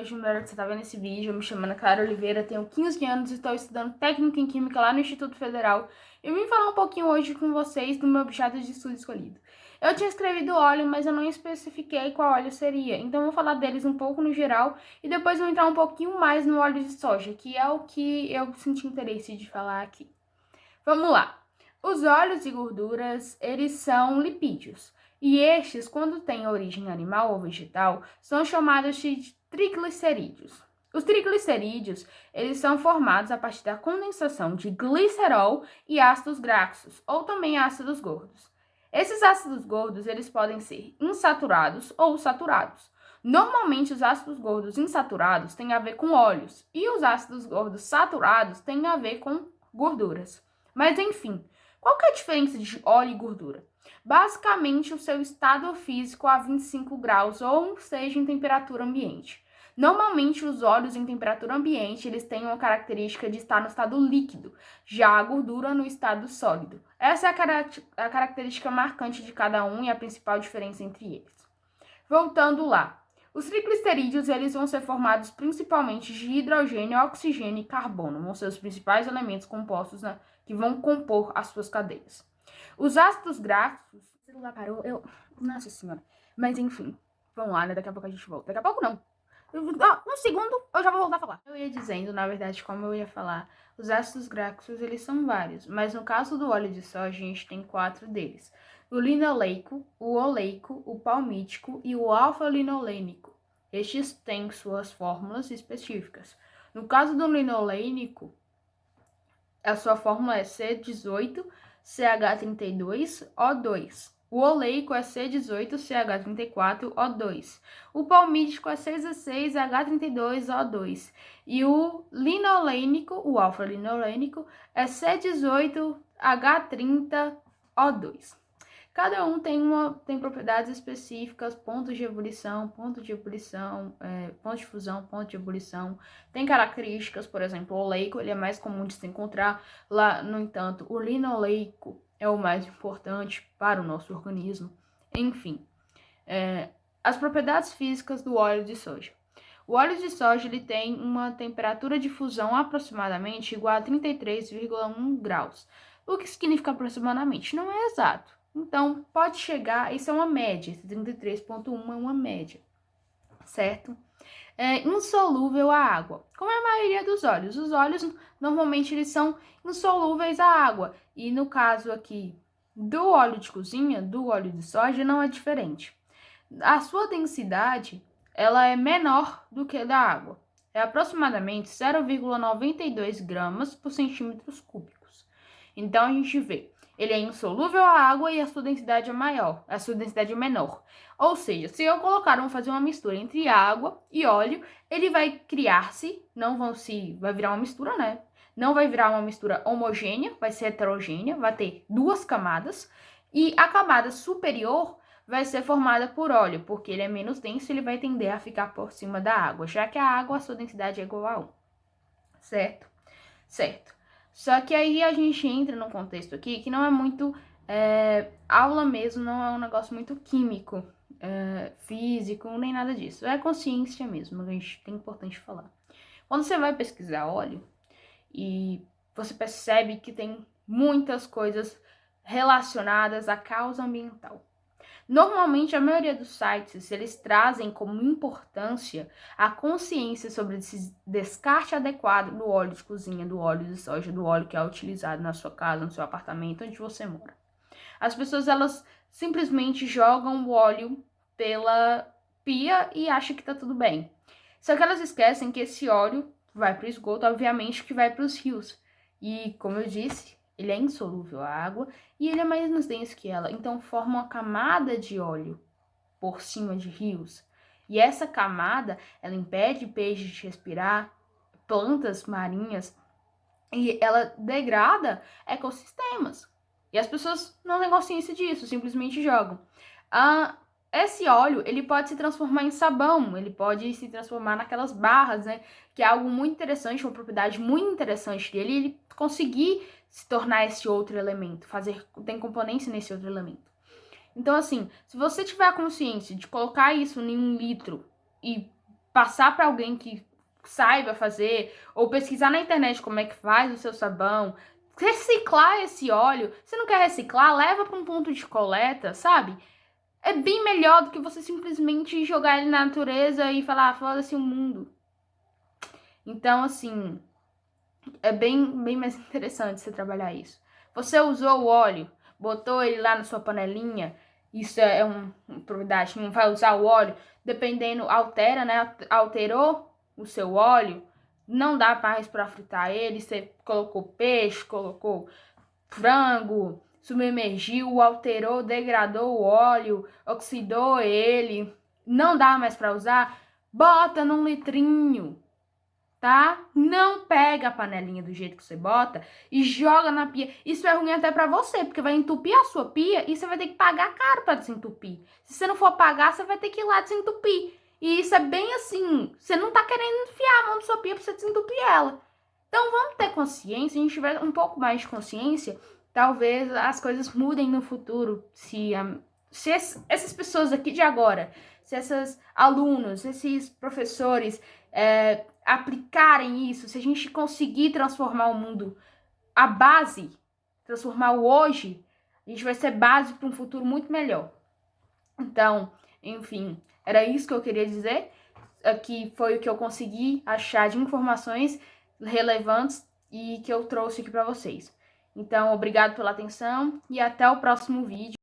noite, mulher que você tá vendo esse vídeo. Eu me chamo Ana Clara Oliveira, tenho 15 anos e estou estudando técnica em Química lá no Instituto Federal. Eu vim falar um pouquinho hoje com vocês do meu objeto de estudo escolhido. Eu tinha escrevido óleo, mas eu não especifiquei qual óleo seria, então eu vou falar deles um pouco no geral e depois vou entrar um pouquinho mais no óleo de soja, que é o que eu senti interesse de falar aqui. Vamos lá. Os óleos e gorduras, eles são lipídios. E estes, quando têm origem animal ou vegetal, são chamados de triglicerídeos. Os triglicerídeos, eles são formados a partir da condensação de glicerol e ácidos graxos, ou também ácidos gordos. Esses ácidos gordos, eles podem ser insaturados ou saturados. Normalmente, os ácidos gordos insaturados têm a ver com óleos, e os ácidos gordos saturados têm a ver com gorduras. Mas enfim, qual que é a diferença de óleo e gordura? Basicamente, o seu estado físico a 25 graus, ou seja, em temperatura ambiente. Normalmente, os óleos em temperatura ambiente, eles têm uma característica de estar no estado líquido, já a gordura no estado sólido. Essa é a característica marcante de cada um e a principal diferença entre eles. Voltando lá. Os triglicerídeos, eles vão ser formados principalmente de hidrogênio, oxigênio e carbono. Vão ser os principais elementos compostos que vão compor as suas cadeias. Os ácidos graxos... Esse lugar parou, Nossa senhora. Mas enfim, vamos lá, né? Daqui a pouco a gente volta. Daqui a pouco não. Um segundo, eu já vou voltar a falar. Eu ia dizendo, na verdade, como eu ia falar. Os ácidos graxos, eles são vários. Mas no caso do óleo de soja, a gente tem 4 deles. O linoleico, o oleico, o palmítico e o alfa-linolênico. Estes têm suas fórmulas específicas. No caso do linoleínico, a sua fórmula é C18CH32O2. O oleico é C18CH34O2. O palmítico é C16H32O2. E o linolênico, o alfa-linolênico, é C18H30O2. Cada um tem propriedades específicas, pontos de ebulição, ponto de fusão, ponto de ebulição. Tem características, por exemplo, o oleico ele é mais comum de se encontrar. Lá, no entanto, o linoleico é o mais importante para o nosso organismo. Enfim, as propriedades físicas do óleo de soja. O óleo de soja ele tem uma temperatura de fusão aproximadamente igual a 33,1 graus. O que significa aproximadamente? Não é exato. Então, pode chegar, isso é uma média, esse 33,1 é uma média, certo? Insolúvel à água, como é a maioria dos óleos. Os óleos, normalmente, eles são insolúveis à água. E no caso aqui do óleo de cozinha, do óleo de soja, não é diferente. A sua densidade, ela é menor do que a da água. É aproximadamente 0,92 gramas por centímetros cúbicos. Então, a gente vê, ele é insolúvel à água e a sua densidade é maior, a sua densidade é menor. Ou seja, se eu colocar, vamos fazer uma mistura entre água e óleo, ele vai criar-se, vai virar uma mistura, né? Não vai virar uma mistura homogênea, vai ser heterogênea, vai ter 2 camadas, e a camada superior vai ser formada por óleo, porque ele é menos denso, ele vai tender a ficar por cima da água, já que a água, a sua densidade é igual a 1, certo? Certo. Só que aí a gente entra num contexto aqui que não é muito aula mesmo, não é um negócio muito químico, físico, nem nada disso. É consciência mesmo, a gente tem importante falar. Quando você vai pesquisar óleo e você percebe que tem muitas coisas relacionadas à causa ambiental. Normalmente, a maioria dos sites, eles trazem como importância a consciência sobre esse descarte adequado do óleo de cozinha, do óleo de soja, do óleo que é utilizado na sua casa, no seu apartamento, onde você mora. As pessoas, elas simplesmente jogam o óleo pela pia e acham que tá tudo bem. Só que elas esquecem que esse óleo vai para o esgoto, obviamente que vai para os rios. E, como eu disse, ele é insolúvel à água e ele é mais denso que ela. Então, forma uma camada de óleo por cima de rios. E essa camada, ela impede peixes de respirar, plantas marinhas, e ela degrada ecossistemas. E as pessoas não têm consciência disso, simplesmente jogam. Esse óleo, ele pode se transformar em sabão, ele pode se transformar naquelas barras, né? Que é algo muito interessante, uma propriedade muito interessante dele, ele conseguir se tornar esse outro elemento, tem componência nesse outro elemento. Então, assim, se você tiver a consciência de colocar isso em 1 litro e passar para alguém que saiba fazer, ou pesquisar na internet como é que faz o seu sabão, reciclar esse óleo. Se não quer reciclar, leva para um ponto de coleta, sabe? É bem melhor do que você simplesmente jogar ele na natureza e falar, foda-se o mundo. Então, assim, é bem mais interessante você trabalhar isso. Você usou o óleo, botou ele lá na sua panelinha, isso é uma propriedade, não vai usar o óleo, dependendo, altera, né? Alterou o seu óleo, não dá mais para fritar ele, você colocou peixe, colocou frango, submergiu, alterou, degradou o óleo, oxidou ele, não dá mais para usar, bota num litrinho, tá? Não pega a panelinha do jeito que você bota e joga na pia. Isso é ruim até para você, porque vai entupir a sua pia e você vai ter que pagar caro para desentupir. Se você não for pagar, você vai ter que ir lá desentupir. E isso é bem assim, você não tá querendo enfiar a mão na sua pia para você desentupir ela. Então vamos ter consciência, se a gente tiver um pouco mais de consciência, talvez as coisas mudem no futuro. Se essas pessoas aqui de agora, se esses alunos, esses professores aplicarem isso, se a gente conseguir transformar o mundo, a base, transformar o hoje, a gente vai ser base para um futuro muito melhor. Então, enfim, era isso que eu queria dizer. Aqui foi o que eu consegui achar de informações relevantes e que eu trouxe aqui para vocês. Então, obrigado pela atenção e até o próximo vídeo.